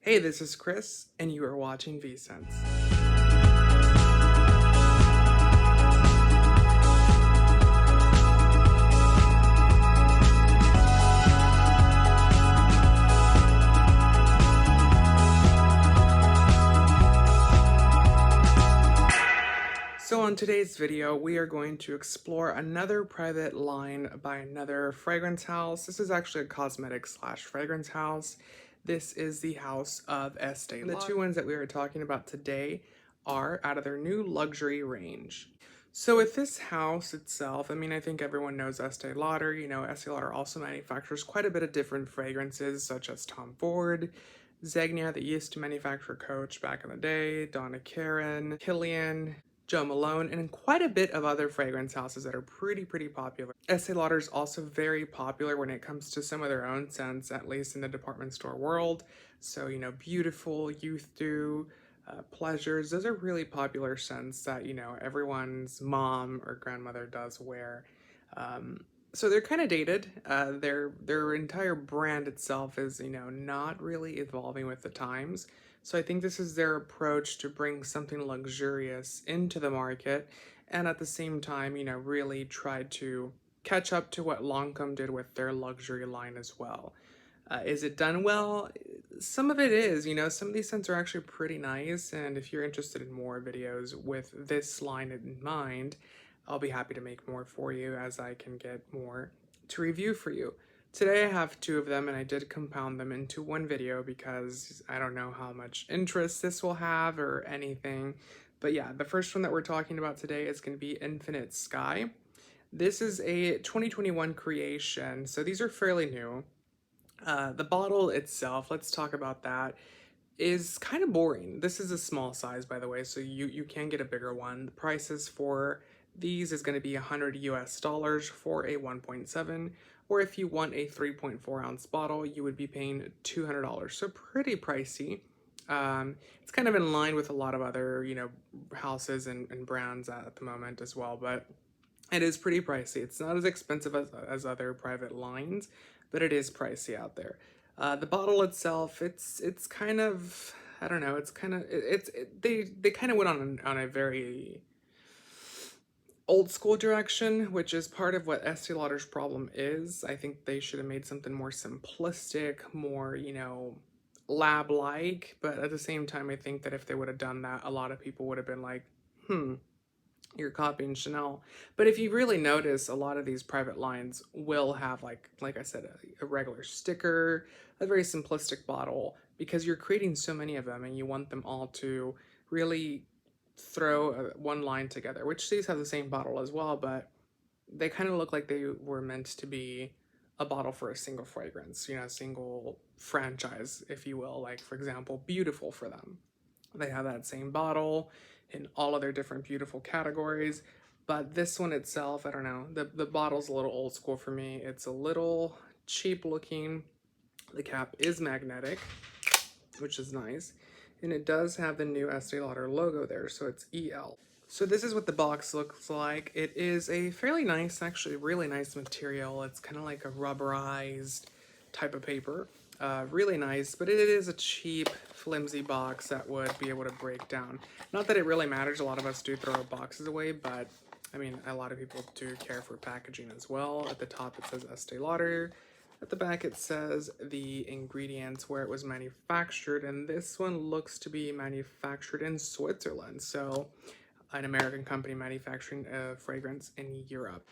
Hey, this is Chris, and you are watching VSense. So on today's video, we are going to explore another private line by another fragrance house. This is actually a cosmetic slash fragrance house. This is the house of Estee Lauder. The two ones that we are talking about today are out of their new luxury range. So with this house itself, I think everyone knows Estee Lauder. Estee Lauder also manufactures quite a bit of different fragrances, such as Tom Ford, Zegna, that used to manufacture Coach back in the day, Donna Karan, Kilian, Joe Malone, and quite a bit of other fragrance houses that are pretty popular. Estee Lauder is also very popular when it comes to some of their own scents, at least in the department store world. So, Beautiful, Youth Dew, Pleasures, those are really popular scents that, everyone's mom or grandmother does wear. So they're kind of dated. Their entire brand itself is, not really evolving with the times. So I think this is their approach to bring something luxurious into the market, and at the same time, really try to catch up to what Lancome did with their luxury line as well. Is it done well? Some of it is, some of these scents are actually pretty nice, and if you're interested in more videos with this line in mind, I'll be happy to make more for you as I can get more to review for you. Today I have two of them, and I did compound them into one video because I don't know how much interest this will have or anything. But yeah, the first one that we're talking about today is going to be Infinite Sky. This is a 2021 creation, so these are fairly new. The bottle itself, let's talk about that, is kind of boring. This is a small size, by the way, so you can get a bigger one. The prices for these is going to be $100 for a 1.7, or if you want a 3.4 ounce bottle, you would be paying $200. So pretty pricey. It's kind of in line with a lot of other, houses and brands at the moment as well, but it is pretty pricey. It's not as expensive as other private lines, but it is pricey out there. The bottle itself, it's kind of, I don't know, they kind of went on a very old school direction, which is part of what Estee Lauder's problem is. I think they should have made something more simplistic, more, lab-like, but at the same time, I think that if they would have done that, a lot of people would have been like, you're copying Chanel. But if you really notice, a lot of these private lines will have, like I said, a regular sticker, a very simplistic bottle, because you're creating so many of them and you want them all to really throw one line together, which these have the same bottle as well, but they kind of look like they were meant to be a bottle for a single fragrance, a single franchise, if you will. Like, for example, Beautiful for them. They have that same bottle in all of their different Beautiful categories, but this one itself, I don't know, the bottle's a little old school for me. It's a little cheap looking. The cap is magnetic, which is nice, and it does have the new Estee Lauder logo there, so it's EL. So this is what the box looks like. It is a fairly nice, actually really nice material. It's kind of like a rubberized type of paper. Really nice, but it is a cheap, flimsy box that would be able to break down. Not that it really matters. A lot of us do throw our boxes away, but a lot of people do care for packaging as well. At the top, it says Estee Lauder. At the back, it says the ingredients, where it was manufactured, and this one looks to be manufactured in Switzerland. So an American company manufacturing a fragrance in Europe.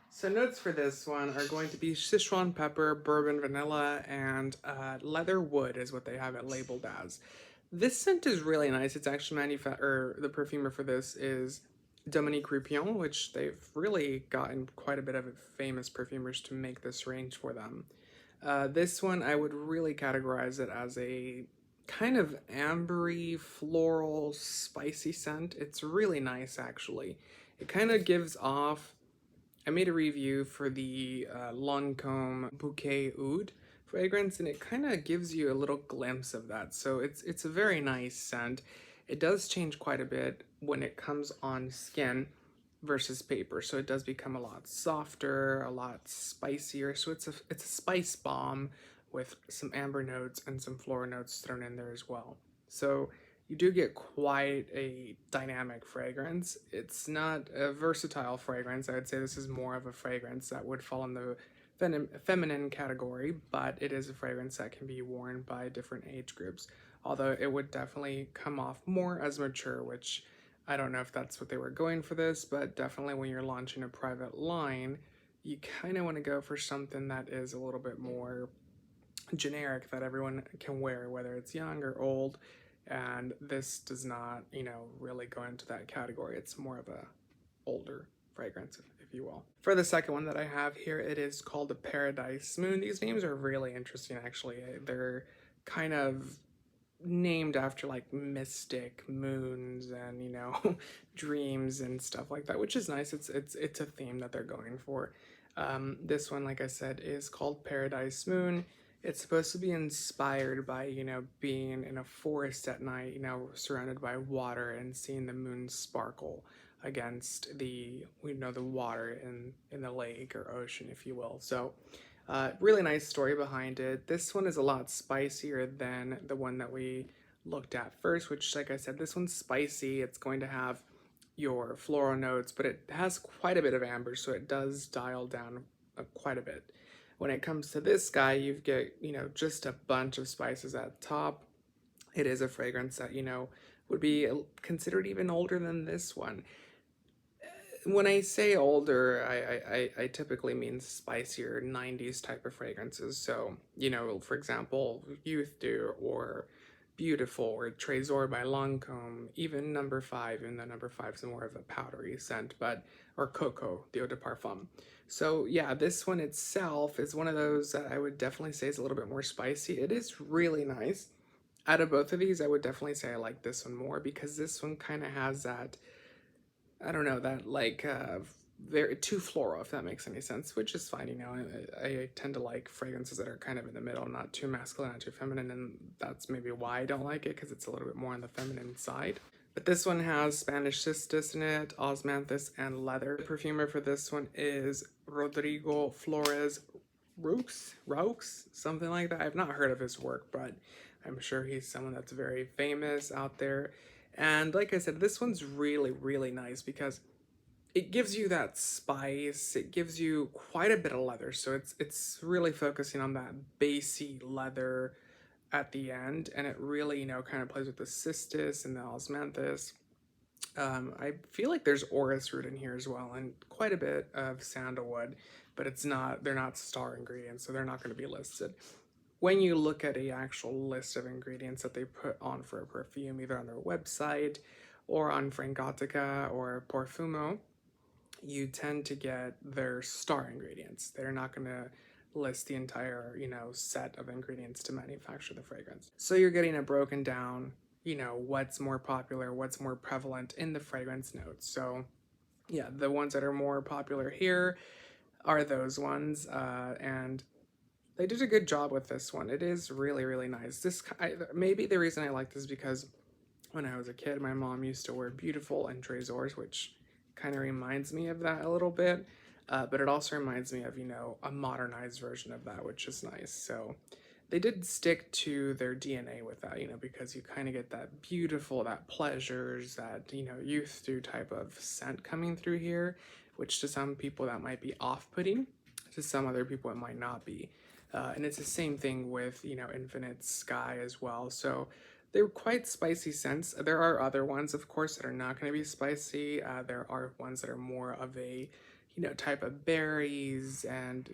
So notes for this one are going to be Sichuan pepper, bourbon vanilla, and leather wood is what they have it labeled as. This scent is really nice. It's actually the perfumer for this is Dominique Ripion, which they've really gotten quite a bit of famous perfumers to make this range for them. This one, I would really categorize it as a kind of ambery, floral, spicy scent. It's really nice, actually. It kind of gives off, I made a review for the Lancome Bouquet Oud fragrance, and it kind of gives you a little glimpse of that. So it's a very nice scent. It does change quite a bit when it comes on skin versus paper, so it does become a lot softer, a lot spicier. So it's a spice bomb with some amber notes and some floral notes thrown in there as well. So you do get quite a dynamic fragrance. It's not a versatile fragrance. I would say this is more of a fragrance that would fall in the feminine category, but it is a fragrance that can be worn by different age groups. Although it would definitely come off more as mature, which I don't know if that's what they were going for this, but definitely when you're launching a private line, you kind of want to go for something that is a little bit more generic that everyone can wear, whether it's young or old. And this does not, really go into that category. It's more of a older fragrance, if you will. For the second one that I have here, it is called the Paradise Moon. These names are really interesting, actually. They're kind of named after like mystic moons and dreams and stuff like that, which is nice. It's a theme that they're going for. This one, like I said, is called Paradise Moon. It's supposed to be inspired by being in a forest at night, surrounded by water and seeing the moon sparkle against the water in the lake or ocean, if you will. So really nice story behind it. This one is a lot spicier than the one that we looked at first, which, like I said, this one's spicy. It's going to have your floral notes, but it has quite a bit of amber, so it does dial down quite a bit. When it comes to this guy, you get, just a bunch of spices at the top. It is a fragrance that, would be considered even older than this one. When I say older, I typically mean spicier 90s type of fragrances. So, for example, Youth Dew or Beautiful or Trésor by Lancôme, even number 5, and the number 5 is more of a powdery scent, or Coco, the Eau de Parfum. So yeah, this one itself is one of those that I would definitely say is a little bit more spicy. It is really nice. Out of both of these, I would definitely say I like this one more because this one kind of has that, I don't know, that like very too floral, if that makes any sense, which is fine. I tend to like fragrances that are kind of in the middle, not too masculine, not too feminine, and that's maybe why I don't like it, because it's a little bit more on the feminine side. But this one has Spanish cistus in it, osmanthus, and leather. The perfumer for this one is Rodrigo Flores Raux, something like that. I've not heard of his work, but I'm sure he's someone that's very famous out there. And like I said, this one's really, really nice because it gives you that spice. It gives you quite a bit of leather. So it's really focusing on that bassy leather at the end. And it really, kind of plays with the cistus and the osmanthus. I feel like there's orris root in here as well, and quite a bit of sandalwood, but they're not star ingredients, so they're not going to be listed. When you look at a actual list of ingredients that they put on for a perfume, either on their website or on Fragrantica or Parfumo, you tend to get their star ingredients. They're not going to list the entire, set of ingredients to manufacture the fragrance. So you're getting a broken down, what's more popular, what's more prevalent in the fragrance notes. So yeah, the ones that are more popular here are those ones, and they did a good job with this one. It is really, really nice. Maybe the reason I like this is because when I was a kid, my mom used to wear Beautiful and Trésors, which kind of reminds me of that a little bit. But it also reminds me of, a modernized version of that, which is nice. So they did stick to their DNA with that, because you kind of get that beautiful, that pleasures, that, youth dew type of scent coming through here, which to some people that might be off-putting. To some other people it might not be. And it's the same thing with, Infinite Sky as well. So they're quite spicy scents. There are other ones, of course, that are not going to be spicy. There are ones that are more of a, type of berries and,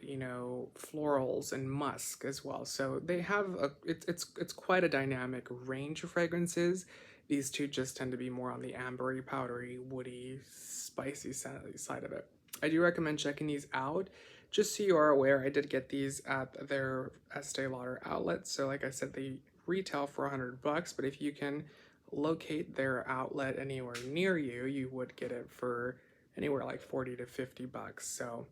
florals and musk as well. So they have it's quite a dynamic range of fragrances. These two just tend to be more on the ambery, powdery, woody, spicy side of it. I do recommend checking these out. Just so you are aware, I did get these at their Estée Lauder outlet. So like I said, they retail for $100, but if you can locate their outlet anywhere near you, you would get it for anywhere like 40 to 50 bucks. So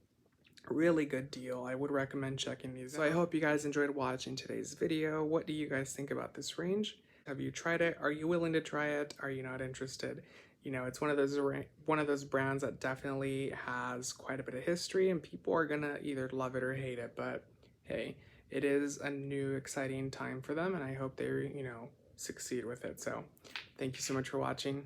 really good deal. I would recommend checking these out. So I hope you guys enjoyed watching today's video. What do you guys think about this range? Have you tried it? Are you willing to try it? Are you not interested? It's one of those brands that definitely has quite a bit of history, and people are gonna either love it or hate it. But hey, it is a new exciting time for them, and I hope they, succeed with it. So thank you so much for watching.